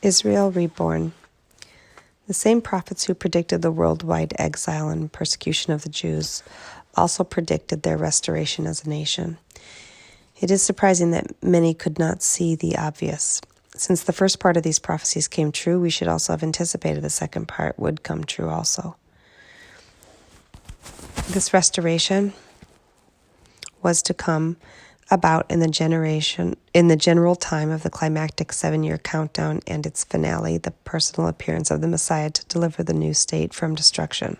Israel reborn. The same prophets who predicted the worldwide exile and persecution of the Jews also predicted their restoration as a nation. It is surprising that many could not see the obvious. Since the first part of these prophecies came true, we should also have anticipated the second part would come true also. This restoration was to come about in the general time of the climactic 7-year countdown and its finale, the personal appearance of the Messiah to deliver the new state from destruction.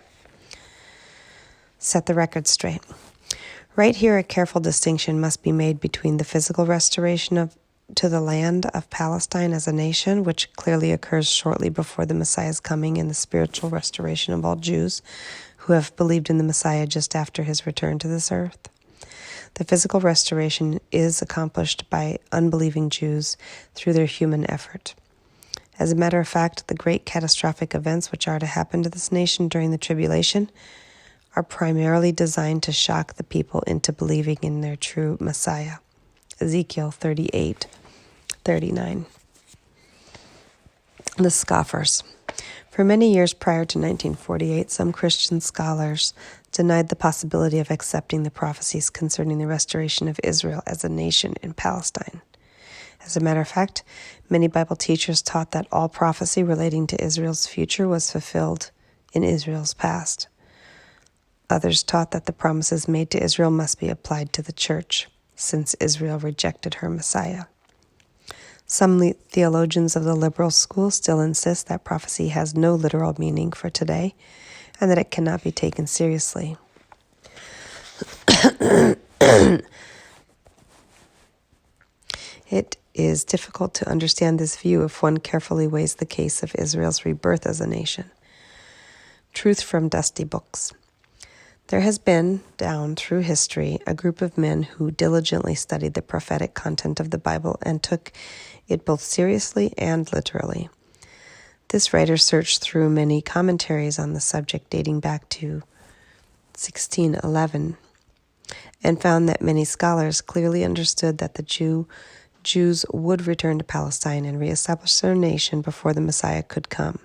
Set the record straight. Right here, a careful distinction must be made between the physical restoration to the land of Palestine as a nation, which clearly occurs shortly before the Messiah's coming, and the spiritual restoration of all Jews who have believed in the Messiah just after his return to this earth. The physical restoration is accomplished by unbelieving Jews through their human effort. As a matter of fact, the great catastrophic events which are to happen to this nation during the tribulation are primarily designed to shock the people into believing in their true Messiah. Ezekiel 38:39. The scoffers. For many years prior to 1948, some Christian scholars denied the possibility of accepting the prophecies concerning the restoration of Israel as a nation in Palestine. As a matter of fact, many Bible teachers taught that all prophecy relating to Israel's future was fulfilled in Israel's past. Others taught that the promises made to Israel must be applied to the church, since Israel rejected her Messiah. Some theologians of the liberal school still insist that prophecy has no literal meaning for today, and that it cannot be taken seriously. It is difficult to understand this view if one carefully weighs the case of Israel's rebirth as a nation. Truth from dusty books. There has been, down through history, a group of men who diligently studied the prophetic content of the Bible and took it both seriously and literally. This writer searched through many commentaries on the subject dating back to 1611 and found that many scholars clearly understood that the Jews would return to Palestine and reestablish their nation before the Messiah could come.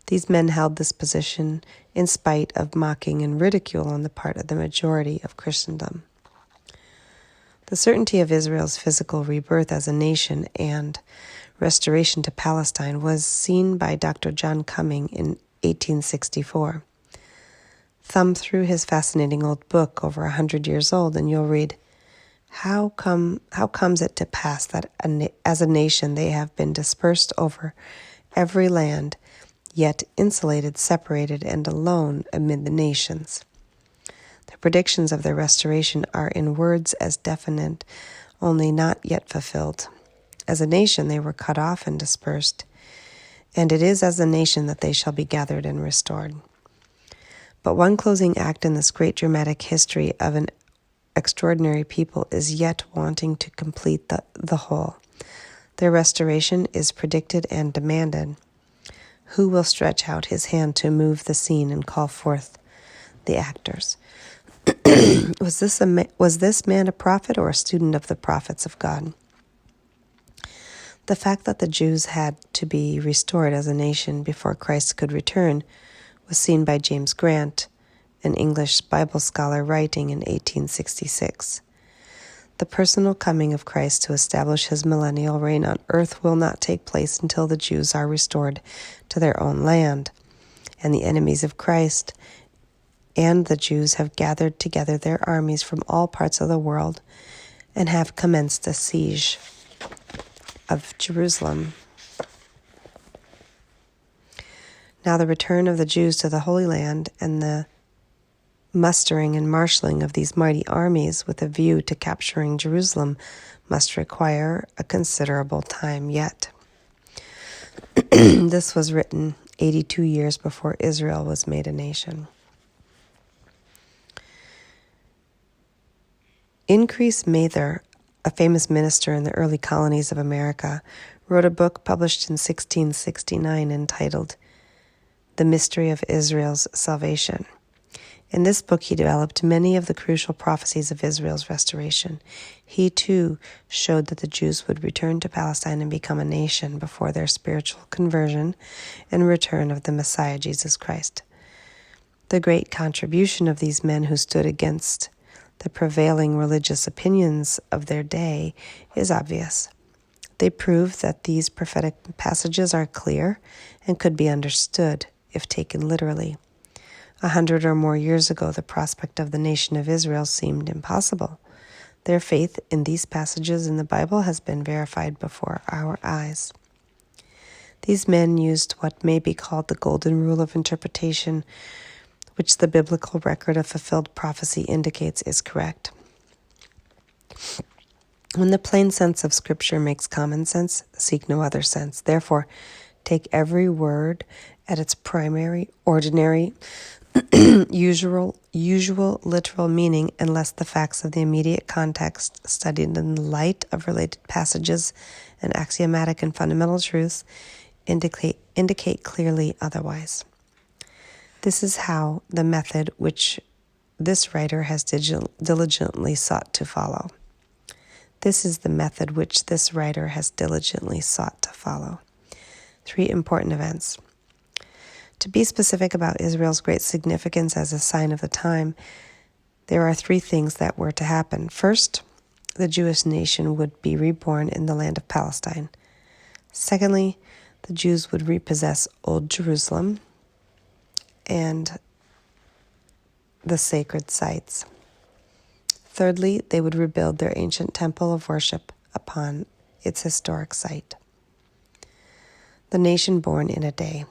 These men held this position in spite of mocking and ridicule on the part of the majority of Christendom. The certainty of Israel's physical rebirth as a nation and restoration to Palestine was seen by Dr. John Cumming in 1864. Thumb through his fascinating old book, over 100 years old, and you'll read, How comes it to pass that as a nation they have been dispersed over every land, yet insulated, separated, and alone amid the nations? The predictions of their restoration are in words as definite, only not yet fulfilled. As a nation they were cut off and dispersed, and it is as a nation that they shall be gathered and restored. But one closing act in this great dramatic history of an extraordinary people is yet wanting to complete the whole. Their restoration is predicted and demanded. Who will stretch out his hand to move the scene and call forth the actors? Was this man a prophet or a student of the prophets of God? The fact that the Jews had to be restored as a nation before Christ could return was seen by James Grant, an English Bible scholar, writing in 1866. The personal coming of Christ to establish his millennial reign on earth will not take place until the Jews are restored to their own land, and the enemies of Christ and the Jews have gathered together their armies from all parts of the world and have commenced a siege of Jerusalem. Now the return of the Jews to the Holy Land and the mustering and marshaling of these mighty armies with a view to capturing Jerusalem must require a considerable time yet. This was written 82 years before Israel was made a nation. Increase Mather, a famous minister in the early colonies of America, wrote a book published in 1669 entitled The Mystery of Israel's Salvation. In this book, he developed many of the crucial prophecies of Israel's restoration. He, too, showed that the Jews would return to Palestine and become a nation before their spiritual conversion and return of the Messiah, Jesus Christ. The great contribution of these men who stood against the prevailing religious opinions of their day is obvious. They prove that these prophetic passages are clear and could be understood if taken literally. 100 or more years ago, the prospect of the nation of Israel seemed impossible. Their faith in these passages in the Bible has been verified before our eyes. These men used what may be called the golden rule of interpretation, which the biblical record of fulfilled prophecy indicates is correct. When the plain sense of Scripture makes common sense, seek no other sense. Therefore, take every word at its primary, ordinary, usual literal meaning, unless the facts of the immediate context, studied in the light of related passages and axiomatic and fundamental truths, indicate clearly otherwise. This is how the method which this writer has diligently sought to follow. This is the method which this writer has diligently sought to follow. 3 important events. To be specific about Israel's great significance as a sign of the time, there are 3 things that were to happen. First, the Jewish nation would be reborn in the land of Palestine. Secondly, the Jews would repossess Old Jerusalem and the sacred sites. Thirdly, they would rebuild their ancient temple of worship upon its historic site. The nation born in a day.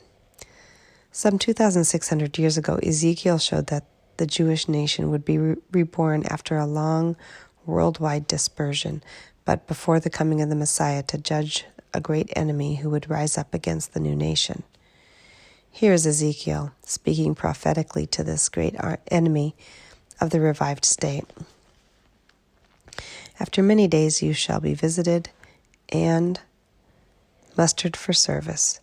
Some 2,600 years ago, Ezekiel showed that the Jewish nation would be reborn after a long worldwide dispersion, but before the coming of the Messiah to judge a great enemy who would rise up against the new nation. Here is Ezekiel speaking prophetically to this great enemy of the revived state. After many days you shall be visited and mustered for service.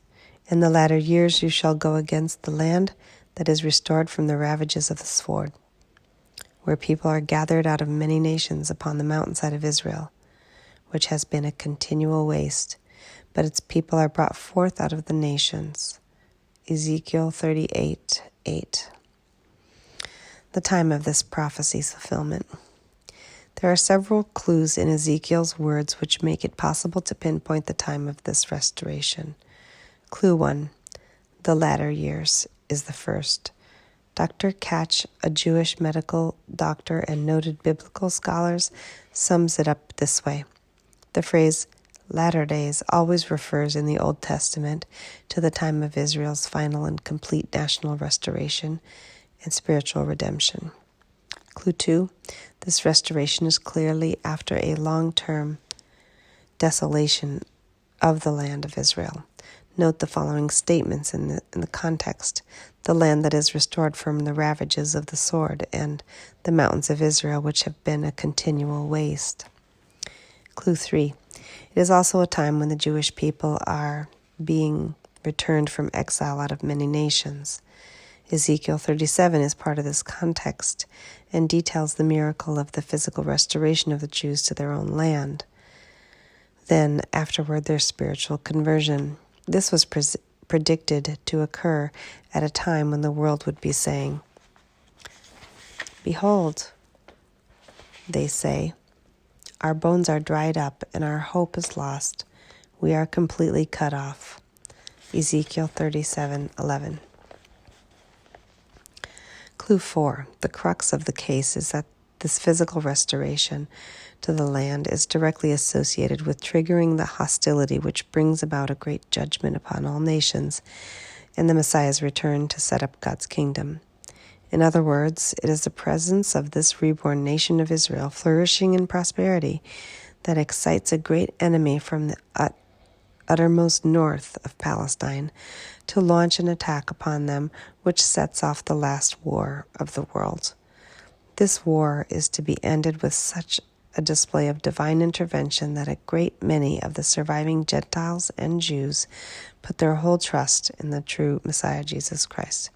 In the latter years you shall go against the land that is restored from the ravages of the sword, where people are gathered out of many nations upon the mountainside of Israel, which has been a continual waste, but its people are brought forth out of the nations. Ezekiel 38:8. The time of this prophecy's fulfillment. There are several clues in Ezekiel's words which make it possible to pinpoint the time of this restoration. Clue 1. The latter years is the first. Dr. Katch, a Jewish medical doctor and noted biblical scholar, sums it up this way. The phrase latter days always refers in the Old Testament to the time of Israel's final and complete national restoration and spiritual redemption. Clue 2. This restoration is clearly after a long-term desolation of the land of Israel. Note the following statements in the context. The land that is restored from the ravages of the sword, and the mountains of Israel, which have been a continual waste. Clue 3. It is also a time when the Jewish people are being returned from exile out of many nations. Ezekiel 37 is part of this context and details the miracle of the physical restoration of the Jews to their own land. Then, afterward, their spiritual conversion. This was predicted to occur at a time when the world would be saying, "Behold," they say, "our bones are dried up and our hope is lost. We are completely cut off." Ezekiel 37:11. Clue 4. The crux of the case is that this physical restoration to the land is directly associated with triggering the hostility which brings about a great judgment upon all nations and the Messiah's return to set up God's kingdom. In other words, it is the presence of this reborn nation of Israel flourishing in prosperity that excites a great enemy from the uttermost north of Palestine to launch an attack upon them, which sets off the last war of the world. This war is to be ended with such a display of divine intervention that a great many of the surviving Gentiles and Jews put their whole trust in the true Messiah, Jesus Christ.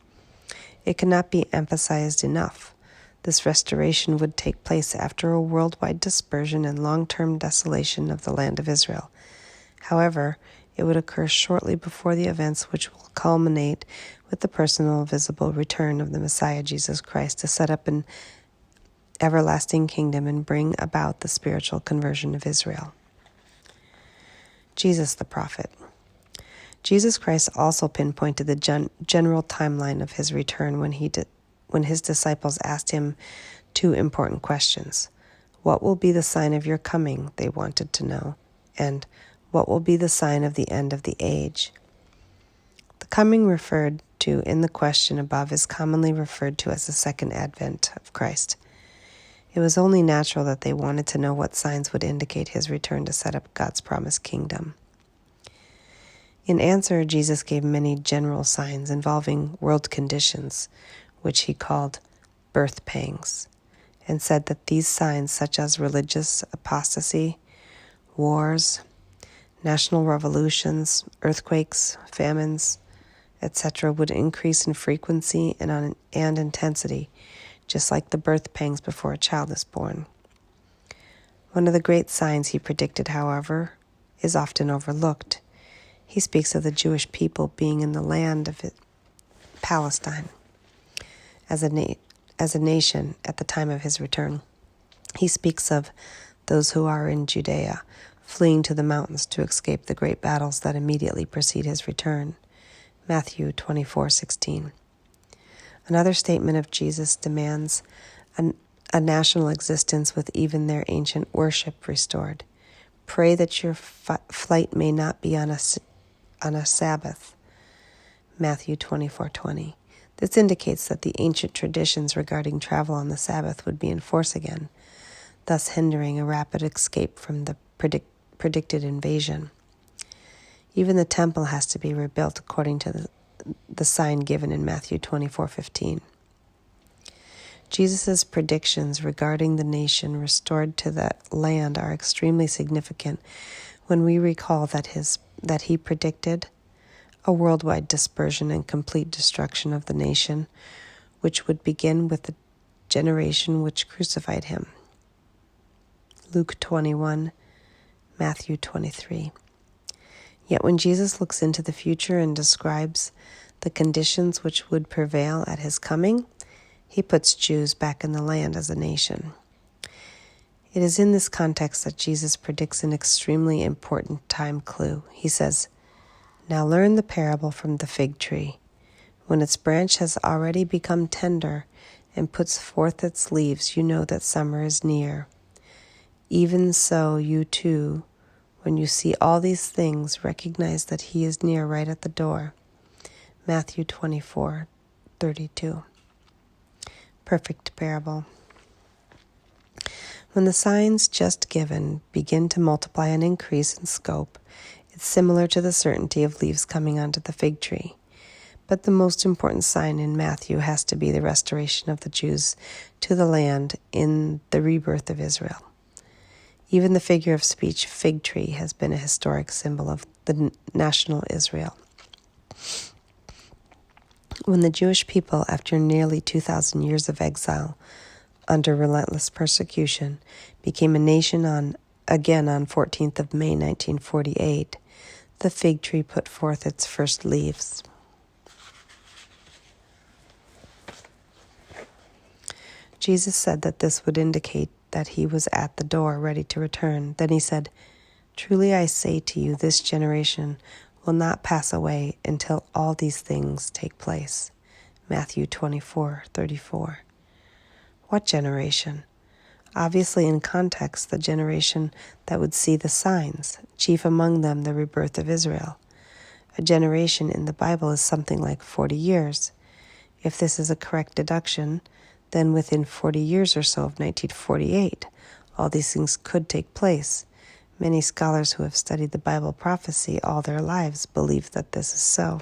It cannot be emphasized enough. This restoration would take place after a worldwide dispersion and long-term desolation of the land of Israel. However, it would occur shortly before the events which will culminate with the personal, visible return of the Messiah, Jesus Christ, to set up an everlasting kingdom and bring about the spiritual conversion of Israel. Jesus the prophet. Jesus Christ also pinpointed the general timeline of his return when his disciples asked him two important questions. What will be the sign of your coming, they wanted to know, and what will be the sign of the end of the age? The coming referred to in the question above is commonly referred to as the second advent of Christ. It was only natural that they wanted to know what signs would indicate his return to set up God's promised kingdom. In answer, Jesus gave many general signs involving world conditions, which he called birth pangs, and said that these signs, such as religious apostasy, wars, national revolutions, earthquakes, famines, etc., would increase in frequency and intensity, just like the birth pangs before a child is born. One of the great signs he predicted, however, is often overlooked. He speaks of the Jewish people being in the land of Palestine as a nation at the time of his return. He speaks of those who are in Judea, fleeing to the mountains to escape the great battles that immediately precede his return. Matthew 24:16. Another statement of Jesus demands a national existence with even their ancient worship restored. Pray that your flight may not be on a Sabbath. Matthew 24:20. This indicates that the ancient traditions regarding travel on the Sabbath would be in force again, thus hindering a rapid escape from the predicted invasion. Even the temple has to be rebuilt according to the sign given in Matthew 24:15. Jesus' predictions regarding the nation restored to that land are extremely significant when we recall that he predicted a worldwide dispersion and complete destruction of the nation, which would begin with the generation which crucified him. Luke 21, Matthew 23. Yet when Jesus looks into the future and describes the conditions which would prevail at his coming, he puts Jews back in the land as a nation. It is in this context that Jesus predicts an extremely important time clue. He says, "Now learn the parable from the fig tree. When its branch has already become tender and puts forth its leaves, you know that summer is near. Even so, you too, when you see all these things, recognize that he is near, right at the door." Matthew 24:32. Perfect parable. When the signs just given begin to multiply and increase in scope, it's similar to the certainty of leaves coming onto the fig tree. But the most important sign in Matthew has to be the restoration of the Jews to the land in the rebirth of Israel. Even the figure of speech fig tree has been a historic symbol of the national Israel. When the Jewish people, after nearly 2,000 years of exile under relentless persecution, became a nation on 14th of May 1948, the fig tree put forth its first leaves. Jesus said that this would indicate that he was at the door, ready to return. Then he said, "Truly I say to you, this generation will not pass away until all these things take place." Matthew 24:34. What generation? Obviously, in context, the generation that would see the signs, chief among them the rebirth of Israel. A generation in the Bible is something like 40 years. If this is a correct deduction, then within 40 years or so of 1948, all these things could take place. Many scholars who have studied the Bible prophecy all their lives believe that this is so.